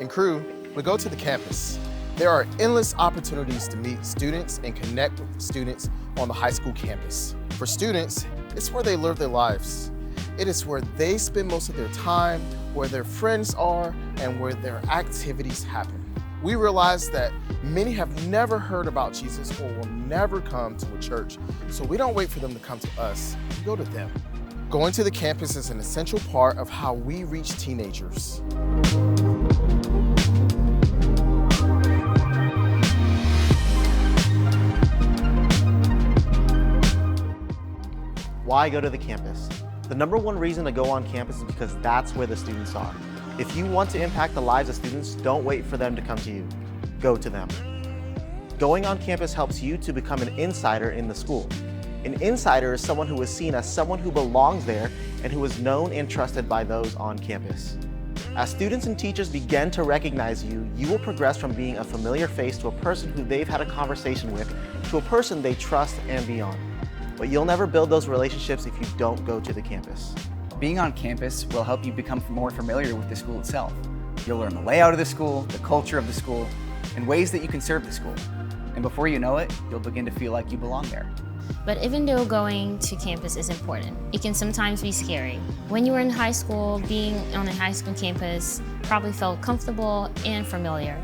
And crew, we go to the campus. There are endless opportunities to meet students and connect with students on the high school campus. For students, it's where they live their lives. It is where they spend most of their time, where their friends are, and where their activities happen. We realize that many have never heard about Jesus or will never come to a church, so we don't wait for them to come to us, we go to them. Going to the campus is an essential part of how we reach teenagers. Why go to the campus? The number one reason to go on campus is because that's where the students are. If you want to impact the lives of students, don't wait for them to come to you. Go to them. Going on campus helps you to become an insider in the school. An insider is someone who is seen as someone who belongs there and who is known and trusted by those on campus. As students and teachers begin to recognize you, you will progress from being a familiar face to a person who they've had a conversation with, to a person they trust and beyond. But you'll never build those relationships if you don't go to the campus. Being on campus will help you become more familiar with the school itself. You'll learn the layout of the school, the culture of the school, and ways that you can serve the school. And before you know it, you'll begin to feel like you belong there. But even though going to campus is important, it can sometimes be scary. When you were in high school, being on a high school campus probably felt comfortable and familiar.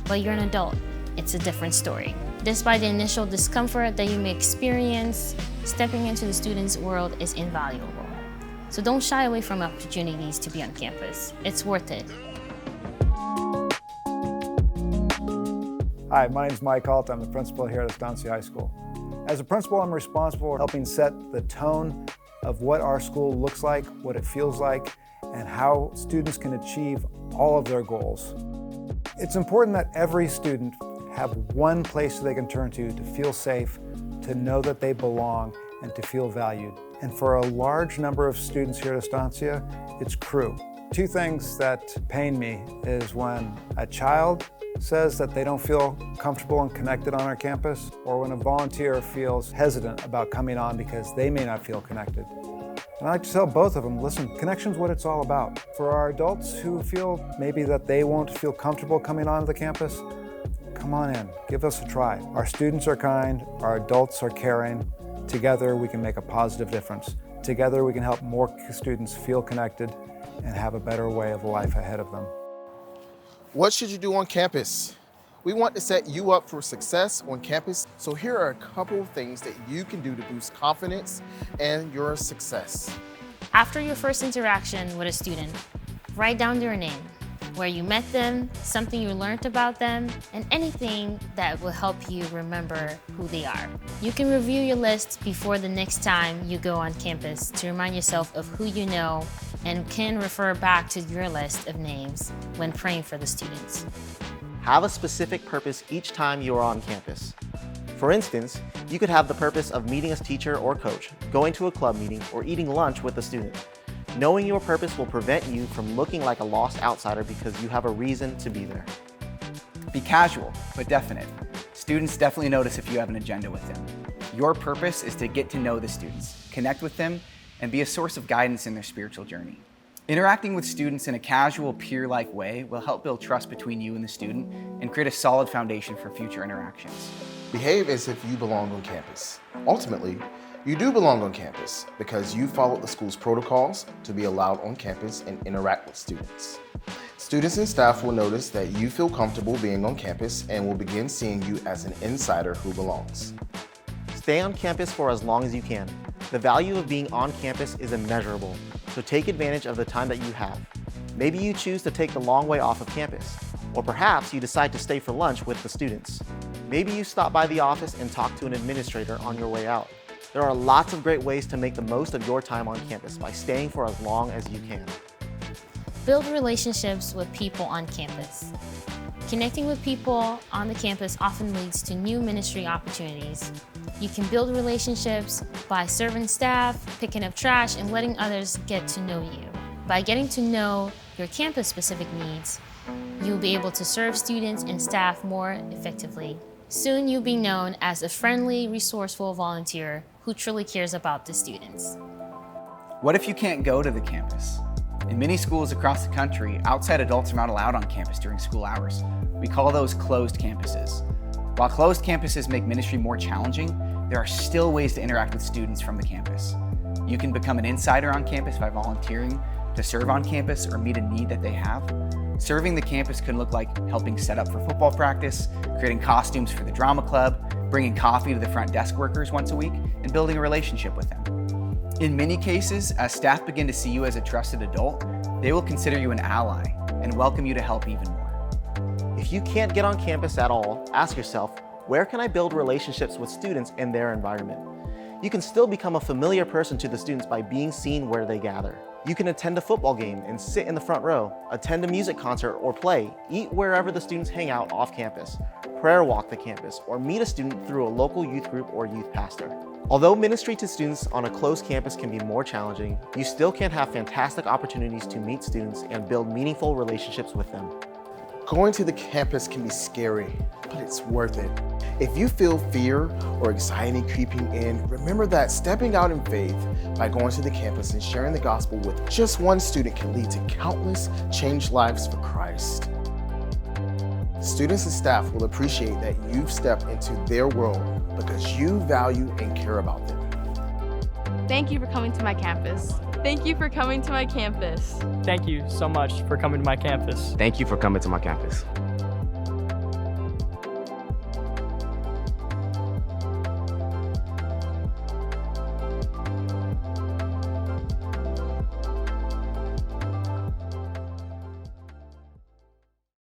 But you're an adult, it's a different story. Despite the initial discomfort that you may experience, stepping into the student's world is invaluable. So don't shy away from opportunities to be on campus. It's worth it. Hi, my name is Mike Halt. I'm the principal here at Estancia High School. As a principal, I'm responsible for helping set the tone of what our school looks like, what it feels like, and how students can achieve all of their goals. It's important that every student have one place they can turn to feel safe, to know that they belong, and to feel valued. And for a large number of students here at Estancia, it's crew. Two things that pain me is when a child says that they don't feel comfortable and connected on our campus, or when a volunteer feels hesitant about coming on because they may not feel connected. And I like to tell both of them, listen, connection's what it's all about. For our adults who feel maybe that they won't feel comfortable coming onto the campus, come on in, give us a try. Our students are kind, our adults are caring. Together we can make a positive difference. Together we can help more students feel connected and have a better way of life ahead of them. What should you do on campus? We want to set you up for success on campus, so here are a couple of things that you can do to boost confidence and your success. After your first interaction with a student, write down their name, where you met them, something you learned about them, and anything that will help you remember who they are. You can review your list before the next time you go on campus to remind yourself of who you know and can refer back to your list of names when praying for the students. Have a specific purpose each time you are on campus. For instance, you could have the purpose of meeting a teacher or coach, going to a club meeting, or eating lunch with a student. Knowing your purpose will prevent you from looking like a lost outsider because you have a reason to be there. Be casual, but definite. Students definitely notice if you have an agenda with them. Your purpose is to get to know the students, connect with them, and be a source of guidance in their spiritual journey. Interacting with students in a casual, peer-like way will help build trust between you and the student and create a solid foundation for future interactions. Behave as if you belong on campus. Ultimately, you do belong on campus because you followed the school's protocols to be allowed on campus and interact with students. Students and staff will notice that you feel comfortable being on campus and will begin seeing you as an insider who belongs. Stay on campus for as long as you can. The value of being on campus is immeasurable, so take advantage of the time that you have. Maybe you choose to take the long way off of campus, or perhaps you decide to stay for lunch with the students. Maybe you stop by the office and talk to an administrator on your way out. There are lots of great ways to make the most of your time on campus by staying for as long as you can. Build relationships with people on campus. Connecting with people on the campus often leads to new ministry opportunities. You can build relationships by serving staff, picking up trash, and letting others get to know you. By getting to know your campus-specific needs, you'll be able to serve students and staff more effectively. Soon you'll be known as a friendly, resourceful volunteer who truly cares about the students. What if you can't go to the campus? In many schools across the country, outside adults are not allowed on campus during school hours. We call those closed campuses. While closed campuses make ministry more challenging, there are still ways to interact with students from the campus. You can become an insider on campus by volunteering to serve on campus or meet a need that they have. Serving the campus can look like helping set up for football practice, creating costumes for the drama club, bringing coffee to the front desk workers once a week, and building a relationship with them. In many cases, as staff begin to see you as a trusted adult, they will consider you an ally and welcome you to help even more. If you can't get on campus at all, ask yourself, where can I build relationships with students in their environment? You can still become a familiar person to the students by being seen where they gather. You can attend a football game and sit in the front row, attend a music concert or play, eat wherever the students hang out off campus, prayer walk the campus, or meet a student through a local youth group or youth pastor. Although ministry to students on a closed campus can be more challenging, you still can have fantastic opportunities to meet students and build meaningful relationships with them. Going to the campus can be scary, but it's worth it. If you feel fear or anxiety creeping in, remember that stepping out in faith by going to the campus and sharing the gospel with just one student can lead to countless changed lives for Christ. Students and staff will appreciate that you've stepped into their world because you value and care about them. Thank you for coming to my campus. Thank you for coming to my campus. Thank you so much for coming to my campus. Thank you for coming to my campus.